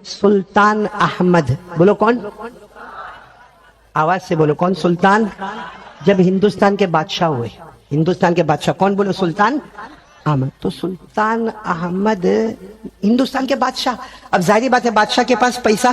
سلطان احمد. بولو کون؟ آواز سے بولو کون سلطان؟ جب ہندوستان کے بادشاہ ہوئے، ہندوستان کے بادشاہ کون؟ بولو سلطان احمد. تو سلطان احمد ہندوستان کے بادشاہ. اب ظاہری بات ہے بادشاہ کے پاس پیسہ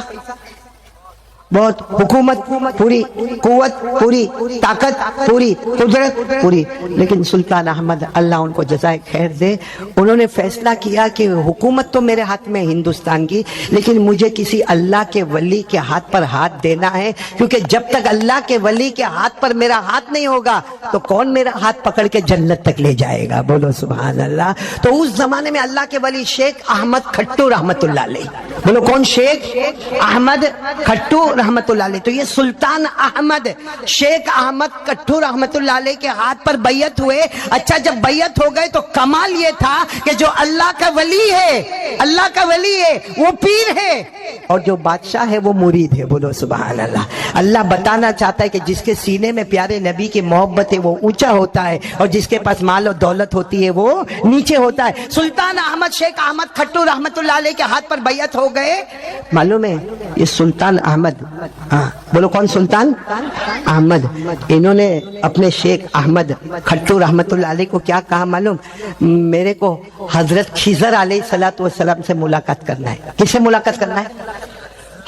بہت، حکومت پوری، قوت پوری، طاقت پوری، قدرت پوری، لیکن سلطان احمد اللہ ان کو جزائے خیر دے، انہوں نے فیصلہ کیا کہ حکومت تو میرے ہاتھ میں ہندوستان کی، لیکن مجھے کسی اللہ کے ولی کے ہاتھ پر ہاتھ دینا ہے، کیونکہ جب تک اللہ کے ولی کے ہاتھ پر میرا ہاتھ نہیں ہوگا تو کون میرا ہاتھ پکڑ کے جنت تک لے جائے گا؟ بولو سبحان اللہ. تو اس زمانے میں اللہ کے ولی شیخ احمد کھٹو رحمت اللہ علیہ. بولو کون؟ شیخ احمد کھٹو رحمت اللہ علیہ. تو یہ سلطان احمد شیخ احمد کٹھو رحمت اللہ علیہ کے ہاتھ پر بیعت ہوئے. اچھا جب بیعت ہو گئے تو کمال یہ تھا کہ جو اللہ کا ولی ہے، اللہ کا ولی ہے وہ پیر ہے، اور جو بادشاہ ہے وہ مرید ہے. بولو سبحان اللہ. اللہ بتانا چاہتا ہے کہ جس کے سینے میں پیارے نبی کی محبت ہے وہ اونچا ہوتا ہے، اور جس کے پاس مال و دولت ہوتی ہے وہ نیچے ہوتا ہے. سلطان احمد شیخ احمد کھٹو رحمت اللہ علیہ کے ہاتھ پر بیعت ہو گئے. معلوم ہے یہ سلطان احمد، ہاں بولو کون؟ سلطان احمد. انہوں نے اپنے شیخ احمد کھٹو رحمت اللہ علیہ کو کیا کہا معلوم؟ میرے کو حضرت خضر علیہ السلام سے ملاقات کرنا ہے. کس سے ملاقات کرنا ہے؟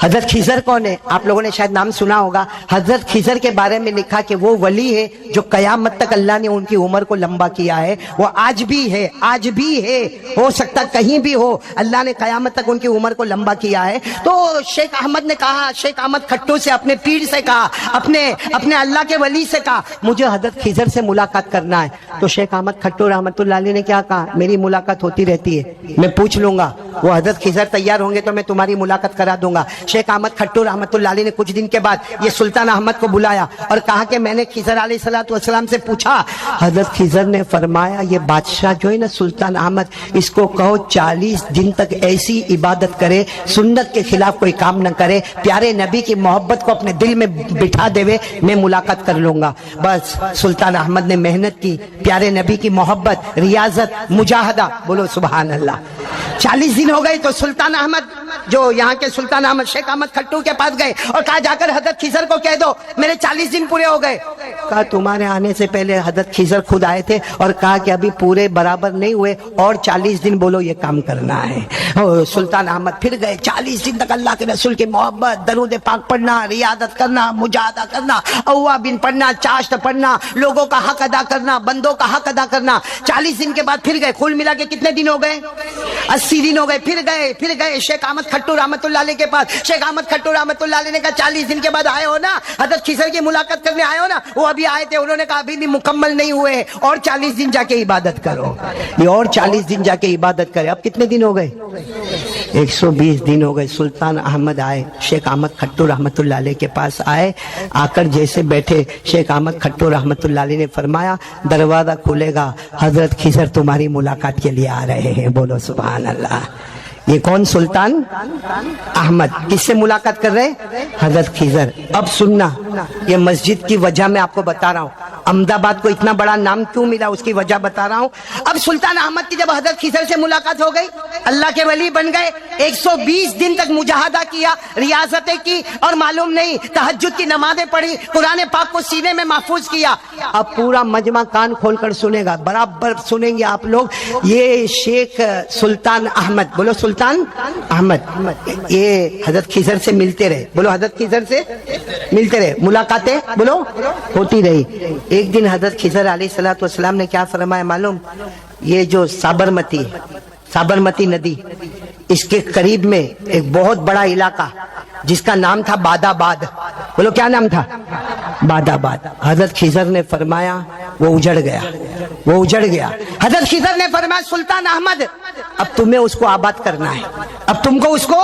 حضرت خضر کون ہے؟ آپ لوگوں نے شاید نام سنا ہوگا. حضرت خضر کے بارے میں لکھا کہ وہ ولی ہے جو قیامت تک اللہ نے ان کی عمر کو لمبا کیا ہے. وہ آج بھی ہے، آج بھی ہے، ہو سکتا کہیں بھی ہو، اللہ نے قیامت تک ان کی عمر کو لمبا کیا ہے. تو شیخ احمد نے کہا، شیخ احمد کھٹو سے اپنے پیر سے کہا، اپنے اللہ کے ولی سے کہا مجھے حضرت خضر سے ملاقات کرنا ہے. تو شیخ احمد کھٹو رحمت اللہ علیہ نے کیا کہا؟ میری ملاقات ہوتی رہتی ہے، میں پوچھ لوں گا، وہ حضرت خضر تیار ہوں گے تو میں تمہاری ملاقات کرا دوں گا. شیخ احمد کھٹو رحمت اللہ علیہ نے کچھ دن کے بعد یہ سلطان احمد کو بلایا اور کہا کہ میں نے خضر علیہ السلام سے پوچھا. حضرت خضر نے فرمایا یہ بادشاہ جو ہے نا سلطان احمد، اس کو کہو 40 دن تک ایسی عبادت کرے، سنت کے خلاف کوئی کام نہ کرے، پیارے نبی کی محبت کو اپنے دل میں بٹھا دے، میں ملاقات کر لوں گا. بس سلطان احمد نے محنت کی، پیارے نبی کی محبت، ریاضت، مجاہدہ. بولو سبحان اللہ. 40 دن ہو گئے تو سلطان احمد جو یہاں کے سلطان احمد شیخ احمد کھٹو کے پاس گئے اور کہا جا کر حضرت خضر کو کہہ دو میرے 40 دن پورے ہو گئے. کہا تمہارے آنے سے پہلے حضرت خضر خود آئے تھے اور کہا کہ ابھی پورے برابر نہیں ہوئے اور 40 دن بولو یہ کام کرنا ہے. سلطان احمد پھر گئے. 40 دن تک اللہ کے رسول کی محبت، درود پاک پڑھنا، ریاضت کرنا، مجاہدہ کرنا، اوابین پڑھنا، چاشت پڑھنا، لوگوں کا حق ادا کرنا، بندوں کا حق ادا کرنا. 40 دن کے بعد پھر گئے. کل ملا کے کتنے دن ہو گئے؟ 80 دن ہو گئے. پھر گئے شیخ احمد کھٹو رحمت اللہ علیہ کے پاس. شیخ احمد کھٹو رحمت اللہ علیہ نے کہا 40 دن کے بعد آئے ہو نا، حضرت خضر کی ملاقات کرنے آئے ہو نا؟ وہ ابھی آئے تھے، انہوں نے کہا ابھی بھی مکمل نہیں ہوئے، اور 40 دن جا کے عبادت کرو. یہ اور 40 دن جا کے عبادت کرے. اب کتنے دن ہو گئے؟ 120 دن ہو گئے. سلطان احمد آئے، شیخ احمد کھٹو رحمت اللہ علیہ کے پاس آئے. آ کر جیسے بیٹھے شیخ احمد کھٹو رحمت اللہ علیہ نے فرمایا دروازہ کھلے گا، حضرت خضر تمہاری ملاقات کے لیے آ رہے ہیں. بولو سبحان اللہ. یہ کون؟ سلطان احمد. کس سے ملاقات کر رہے؟ حضرت خضر. اب سننا، یہ مسجد کی وجہ میں آپ کو بتا رہا ہوں، احمد آباد کو اتنا بڑا نام کیوں ملا اس کی وجہ بتا رہا ہوں. اب سلطان احمد کی جب حضرت خضر سے ملاقات ہو گئی، اللہ کے ولی بن گئے. 120 دن تک مجاہدہ کیا، ریاضتیں کی، اور معلوم نہیں تہجد کی نمازیں پڑھی، قرآن پاک کو سینے میں محفوظ کیا. اب پورا مجمع کان کھول کر سنے گا، برابر سنیں گے آپ لوگ. یہ شیخ سلطان احمد، بولو سلطان احمد، یہ حضرت خضر سے ملتے رہے. بولو حضرت خضر سے ملتے رہے، ملاقاتیں بولو ہوتی رہی. ایک دن حضرت خضر علیہ السلام نے کیا فرمایا معلوم؟ یہ جو سابرمتی ندی، اس کے قریب میں ایک بہت بڑا علاقہ جس کا نام تھا باد آباد. بولو کیا نام تھا؟ باد آباد. حضرت خضر نے فرمایا وہ اجڑ گیا. حضرت خضر نے فرمایا سلطان احمد اب تمہیں اس کو آباد کرنا ہے. اب تم کو اس کو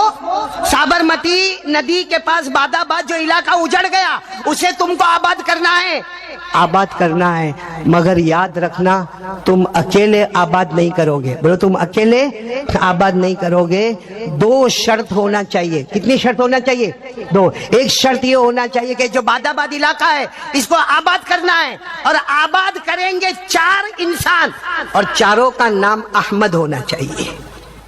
سابرمتی ندی کے پاس باد آباد جو علاقہ اجڑ گیا اسے تم کو آباد کرنا ہے. مگر یاد رکھنا تم اکیلے آباد نہیں کرو گے. بولو تم اکیلے آباد نہیں کرو گے. 2 شرط ہونا چاہیے. کتنی شرط ہونا چاہیے؟ 2. ایک شرط یہ ہونا چاہیے کہ جو باد آباد علاقہ ہے اس کو آباد کرنا ہے، اور آباد کریں گے 4 انسان، اور چاروں کا نام احمد ہونا چاہیے.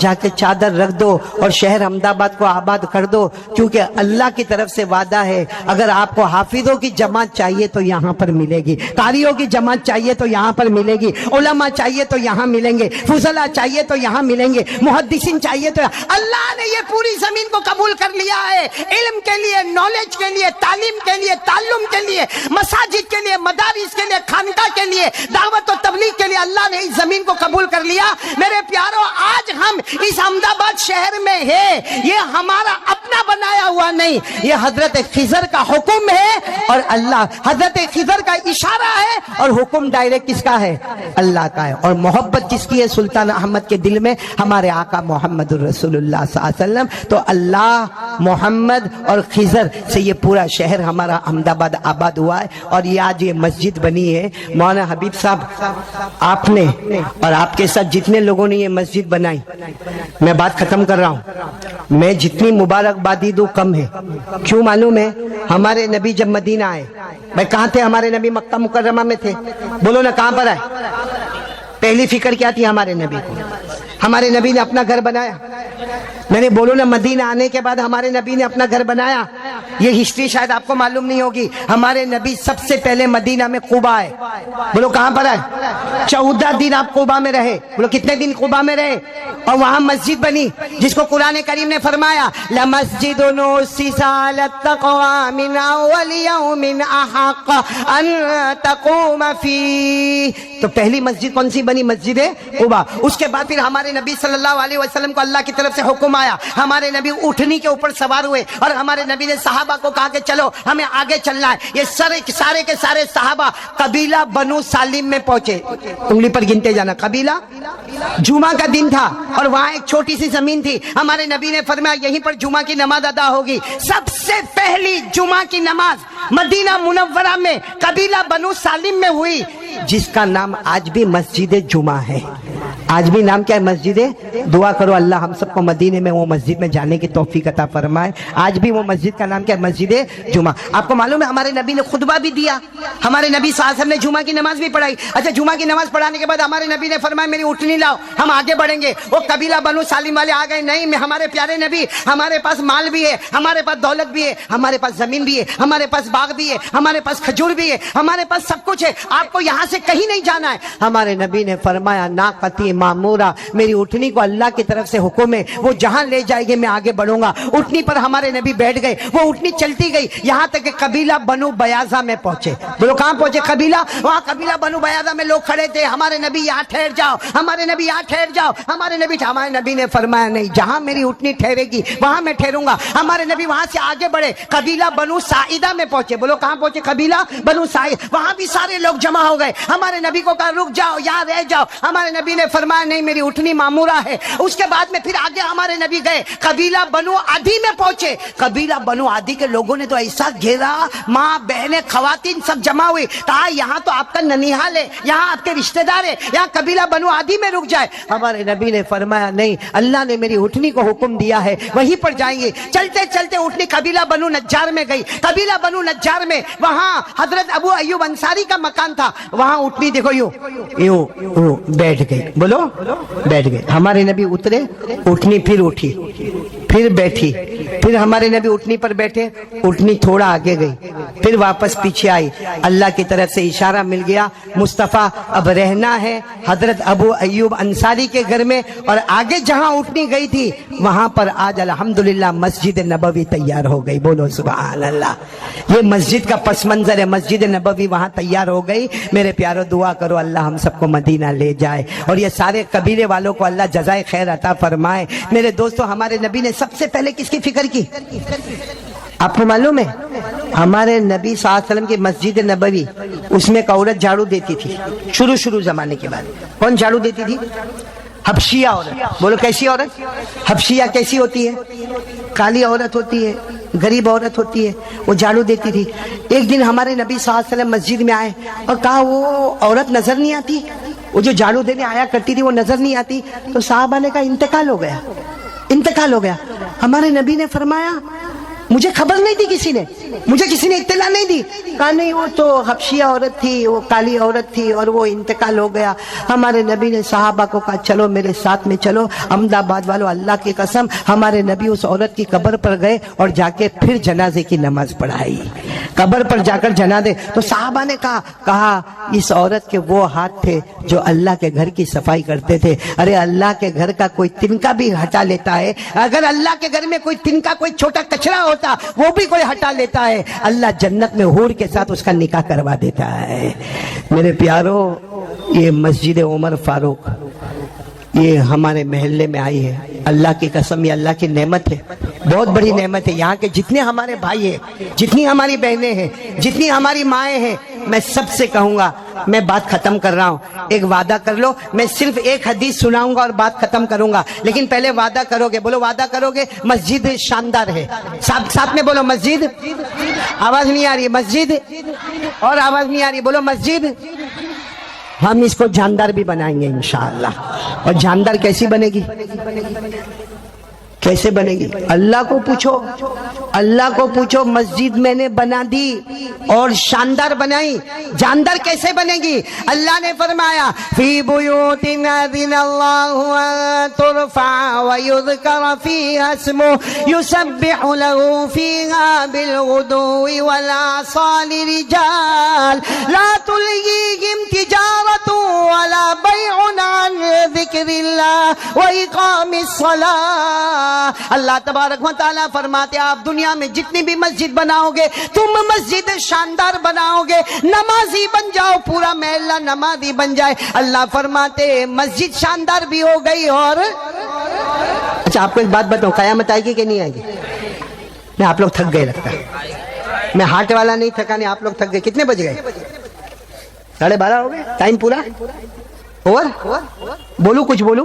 جا کے چادر رکھ دو اور شہر احمد آباد کو آباد کر دو، کیونکہ اللہ کی طرف سے وعدہ ہے اگر آپ کو حافظوں کی جماعت چاہیے تو یہاں پر ملے گی، قاریوں کی جماعت چاہیے تو یہاں پر ملے گی، علماء چاہیے تو یہاں ملیں گے، فضلاء چاہیے تو یہاں ملیں گے، محدثین چاہیے تو اللہ نے یہ پوری زمین کو قبول کر لیا ہے، علم کے لیے، نالج کے لیے، تعلیم کے لیے، تعلم کے لیے، مساجد کے لیے، مدارس کے لیے، خانقاہ کے لیے، دعوت و تبلیغ کے لیے اللہ نے اس زمین کو قبول کر لیا۔ میرے پیارو، آج ہم اس احمد آباد شہر میں ہے، یہ ہمارا اپنا بنایا ہوا نہیں، یہ حضرت خضر کا حکم ہے، اور اللہ حضرت خضر کا اشارہ ہے، اور حکم ڈائریکٹ کس کا ہے؟ اللہ کا ہے۔ اور محبت کس کی ہے سلطان احمد کے دل میں؟ ہمارے آقا محمد الرسول اللہ صلی اللہ علیہ وسلم۔ تو اللہ، محمد اور خضر سے یہ پورا شہر ہمارا احمد آباد آباد ہوا ہے، اور یہ آج یہ مسجد بنی ہے۔ مولانا حبیب صاحب، آپ نے اور آپ کے ساتھ جتنے لوگوں نے یہ مسجد بنائی، میں بات ختم کر رہا ہوں، میں جتنی مبارکبادی دوں کم ہے۔ کیوں معلوم ہے؟ ہمارے نبی جب مدینہ آئے، میں کہاں تھے؟ ہمارے نبی مکہ مکرمہ میں تھے، بولو نا کہاں پر آئے؟ پہلی فکر کیا تھی ہمارے نبی کو؟ ہمارے نبی نے اپنا گھر بنایا۔ میں نے بولو نا مدینہ آنے کے بعد ہمارے نبی نے اپنا گھر بنایا۔ یہ ہسٹری شاید آپ کو معلوم نہیں ہوگی، ہمارے نبی سب سے پہلے مدینہ میں قباء آئے۔ بولو کہاں پر آئے؟ 14 دن آپ قباء میں رہے۔ بولو کتنے دن قباء میں رہے؟ اور وہاں مسجد بنی جس کو قرآن کریم نے فرمایا لَمَسْجِدٌ أُسِّسَ عَلَى التَّقْوَى مِنْ أَوَّلِ يَوْمٍ أَحَقَّ أَن تَقُومَ فِيهِ۔ تو پہلی مسجد کون سی بنی؟ مسجد قباء۔ اس کے بعد پھر ہمارے نبی صلی اللہ علیہ وسلم کو اللہ کی طرف سے حکم آیا، ہمارے نبی اٹھنی کے اوپر سوار ہوئے، اور ہمارے نبی نے صحابہ کو کہا کہ چلو ہمیں آگے چلنا ہے۔ یہ سارے کے سارے صحابہ قبیلہ بنو سالم میں پہنچے، انگلی پر گنتے جانا، قبیلہ، جمعہ کا دن تھا، اور وہاں ایک چھوٹی سی زمین تھی۔ ہمارے نبی نے فرمایا یہیں پر جمعہ کی نماز ادا ہوگی۔ سب سے پہلی جمعہ کی نماز مدینہ منورہ میں قبیلہ بنو سالم میں ہوئی، جس کا نام آج بھی مسجد جمعہ ہے۔ آج بھی نام کیا ہے؟ مسجد۔ دعا کرو اللہ ہم سب کو مدینے میں وہ مسجد میں جانے کی توفیق عطا فرمائے۔ آج بھی وہ مسجد کا نام کیا ہے؟ مسجد جمعہ۔ آپ کو معلوم ہے ہمارے نبی نے خطبہ بھی دیا، ہمارے نبی صلی اللہ علیہ وسلم نے جمعہ کی نماز بھی پڑھائی۔ اچھا، جمعہ کی نماز پڑھانے کے بعد ہمارے نبی نے فرمایا میری اٹھنی لاؤ، ہم آگے بڑھیں گے۔ وہ قبیلہ بنو سالم والے آ گئے، نہیں ہمارے پیارے نبی، ہمارے پاس مال بھی ہے، ہمارے پاس دولت بھی ہے، ہمارے پاس زمین بھی ہے، ہمارے پاس باغ بھی ہے، ہمارے پاس کھجور بھی ہے، ہمارے پاس سب کچھ ہے، آپ کو یہاں سے کہیں نہیں جانا ہے۔ ہمارے نبی نے فرمایا ناقتی معمورہ، میری اٹھنی کو اللہ کی طرف سے حکم ہے، وہ جہاں لے جائے گی میں آگے بڑھوں گا۔ اٹھنی پر ہمارے نبی بیٹھ گئے، وہ اٹھنی چلتی گئی یہاں تک کہ قبیلہ بنو بیاضا میں پہنچے۔ بولو کہاں پہنچے؟ قبیلہ، وہاں قبیلہ بنو بیاضا میں لوگ کھڑے تھے، ہمارے نبی یہاں ٹھہر جاؤ، ہمارے نبی یہاں ٹھہر جاؤ، ہمارے نبی نے فرمایا نہیں، جہاں میری اٹھنی ٹھہرے گی وہاں میں ٹھہروں گا۔ ہمارے نبی وہاں سے آگے بڑھے، قبیلہ بنو ساعدہ میں پہنچے۔ بولو کہاں پہنچے؟ قبیلہ بنو ساعدہ، وہاں بھی سارے لوگ جمع ہو گئے۔ ہمارے نبی کو کہا رک جاؤ، یہاں رہ جاؤ، ہمارے نبی نے فرمایا نہیں میری اٹھنی معمورہ ہے۔ اس کے بعد میں پھر آگے ہمارے نبی گئے، قبیلہ بنو عدی میں پہنچے۔ قبیلہ بنو عدی کے لوگوں نے تو ایسا گھیرا، ماں بہنیں خواتین سب جمع ہوئی، کہا یہاں تو آپ کا ننیحال ہے، یہاں آپ کے رشتہ دار ہے، یہاں قبیلہ بنو عدی میں رک جائے۔ ہمارے نبی نے فرمایا نہیں، اللہ نے میری اٹھنی کو حکم دیا ہے، وہیں پر جائیں گے۔ چلتے چلتے اٹھنی قبیلہ بنو نجار میں گئی۔ قبیلہ بنو نجار میں وہاں حضرت ابو ایوب انصاری کا مکان تھا، وہاں اٹھنی دیکھو یوں بیٹھ گئی۔ بولو بیٹھ گئے۔ ہمارے نبی اترے، اٹھنی پھر اٹھی، پھر بیٹھی، پھر ہمارے نبی اٹھنی پر بیٹھے، اٹھنی تھوڑا آگے گئی، پھر واپس پیچھے آئی۔ اللہ کی طرف سے اشارہ مل گیا مصطفیٰ اب رہنا ہے حضرت ابو ایوب انصاری کے گھر میں، اور آگے جہاں اٹھنی گئی تھی وہاں پر آج الحمدللہ مسجد نبوی تیار ہو گئی۔ بولو سبحان اللہ، یہ مسجد کا پس منظر ہے، مسجد نبوی وہاں تیار ہو گئی۔ میرے پیارو دعا کرو اللہ ہم سب کو مدینہ لے جائے، اور یہ سارے قبیلے والوں کو اللہ جزائے خیر عطا فرمائے۔ میرے دوستو، ہمارے نبی نے سب سے پہلے کس کی فکر کی؟ آپ کو معلوم ہے ہمارے نبی صلی اللہ علیہ وسلم کی مسجد نبوی، اس میں ایک عورت جھاڑو دیتی تھی شروع زمانے کے بعد۔ کون جھاڑو دیتی تھی؟ حبشیہ عورت۔ بولو کیسی عورت؟ حبشیہ کیسی ہوتی ہے؟ کالی عورت ہوتی ہے، غریب عورت ہوتی ہے، وہ جھاڑو دیتی تھی۔ ایک دن ہمارے نبی صلی اللہ علیہ وسلم مسجد میں آئے اور کہا وہ عورت نظر نہیں آتی، وہ جو جھاڑو دینے آیا کرتی تھی وہ نظر نہیں آتی۔ تو صحابہ نے کہا انتقال ہو گیا، انتقال ہو گیا۔ ہمارے نبی نے فرمایا مجھے خبر نہیں دی کسی نے، مجھے کسی نے اطلاع نہیں دی. کہا نہیں وہ تو حبشیہ عورت تھی، وہ کالی عورت تھی اور وہ انتقال ہو گیا. ہمارے نبی نے صحابہ کو کہا چلو میرے ساتھ میں چلو. احمد آباد والوں اللہ کی قسم ہمارے نبی اس عورت کی قبر پر گئے اور جا کے پھر جنازے کی نماز پڑھائی. قبر پر جا کر جنازے. تو صحابہ نے کہا اس عورت کے وہ ہاتھ تھے جو اللہ کے گھر کی صفائی کرتے تھے. ارے اللہ کے گھر کا کوئی تنکا بھی ہٹا لیتا ہے. اگر اللہ کے گھر میں کوئی تنکا، کوئی چھوٹا کچرا ہوتا وہ بھی کوئی ہٹا لیتا ہے، اللہ جنت میں حور کے ساتھ اس کا نکاح کروا دیتا ہے. میرے پیارو، یہ مسجد عمر فاروق یہ ہمارے محلے میں آئی ہے. اللہ کی قسم یہ اللہ کی نعمت ہے، بہت بڑی نعمت ہے. یہاں کے جتنے ہمارے بھائی ہیں، جتنی ہماری بہنیں ہیں، جتنی ہماری مائیں ہیں، میں سب سے کہوں گا، میں بات ختم کر رہا ہوں، ایک وعدہ کر لو. میں صرف ایک حدیث سناؤں گا اور بات ختم کروں گا، لیکن پہلے وعدہ کرو گے. بولو وعدہ کرو گے. مسجد شاندار ہے. ساتھ میں بولو مسجد. آواز نہیں آ رہی. مسجد اور آواز نہیں آ رہی. بولو مسجد. ہم اس کو جاندار بھی بنائیں گے انشاءاللہ. اور جاندار کیسی بنے گی؟ کیسے بنے گی؟ اللہ کو پوچھو، اللہ کو پوچھو. مسجد میں نے بنا دی اور شاندار بنائی، جاندار کیسے بنے گی؟ اللہ نے فرمایا فی بیوت اذن اللہ ان ترفع ویذکر فیہا اسمہ یسبح له فیہا بالغدو والآصال رجال لا تلہیہم تجارت ولا بیع عن ذکر اللہ واقام الصلاۃ. اللہ تبارک و تعالیٰ فرماتے آپ دنیا میں جتنی بھی مسجد بناؤ گے، تم مسجد شاندار بناؤ گے، نمازی بن جاؤ، پورا محلہ نمازی بن جائے. اللہ فرماتے مسجد شاندار بھی ہو گئی. اور اچھا آپ کو ایک بات بتاؤں، قیامت آئے گی کہ نہیں آئے گی؟ میں آپ لوگ تھک گئے لگتا ہے. میں ہارٹ والا نہیں تھکا، نہیں آپ لوگ تھک گئے. کتنے بج گئے؟ 12:30 ہو گئے. ٹائم پورا اور بولو کچھ بولو.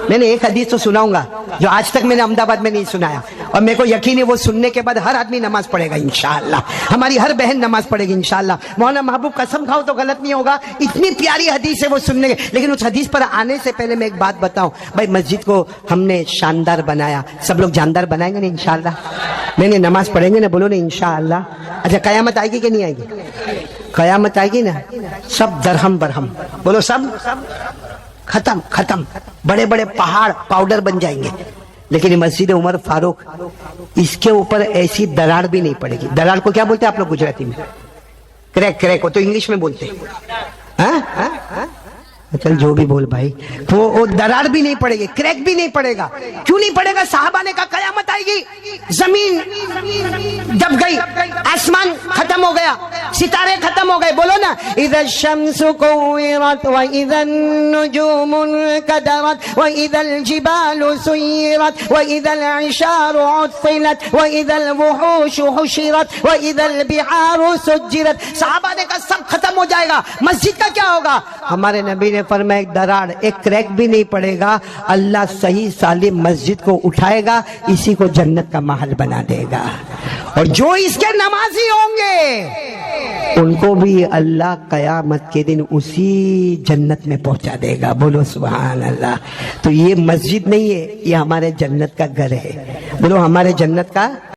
میں نے ایک حدیث تو سناؤں گا جو آج تک میں نے احمد آباد میں نہیں سنایا، اور میرے کو یقین ہے وہ سننے کے بعد ہر آدمی نماز پڑھے گا انشاءاللہ. ہماری ہر بہن نماز پڑھے گی انشاءاللہ. مولانا محبوب قسم کھاؤ تو غلط نہیں ہوگا، اتنی پیاری حدیث ہے وہ سننے کے. لیکن اس حدیث پر آنے سے پہلے میں ایک بات بتاؤں. بھائی مسجد کو ہم نے شاندار بنایا، سب لوگ جاندار بنائیں گے نا انشاءاللہ؟ میں نے نماز پڑھیں گے نا؟ بولو نا انشاءاللہ. اچھا قیامت آئے گی کہ نہیں آئے گی؟ قیامت آئے گی نا، سب درہم برہم. بولو سب ختم ختم. بڑے بڑے پہاڑ پاؤڈر بن جائیں گے. لیکن مسجد عمر فاروق اس کے اوپر ایسی دراڑ بھی نہیں پڑے گی. دراڑ کو کیا بولتے ہیں آپ لوگ گجراتی میں؟ کریک. کریک وہ تو انگلش میں بولتے ہیں. چل جو بھی بول بھائی. وہ دراڑ بھی نہیں پڑے گی، کریک بھی نہیں پڑے گا. کیوں نہیں پڑے گا؟ صحابہ نے کہا قیامت آئے گی، زمین دب گئی، آسمان ختم ہو گیا، ستارے ختم ہو گئے. بولو نا اذا الشمس كورت واذا النجوم انكدرت واذا الجبال سيرت واذا العشار عطلت واذا الوحوش حشرت واذا البحار سجرت. صحابہ نے کہا سب ختم ہو جائے گا، مسجد کا کیا ہوگا؟ ہمارے نبی نے فرمایا ایک دراڑ، ایک کریک بھی نہیں پڑے گا. اللہ صحیح سالم مسجد کو اٹھائے گا، اسی کو جنت کا محل بنا دے گا. اور جو اس کے نمازی ہوں گے ان کو بھی اللہ قیامت کے دن اسی جنت میں پہنچا دے گا. بولو سبحان اللہ. تو یہ مسجد نہیں ہے، یہ ہمارے جنت کا گھر ہے. بولو ہمارے جنت کا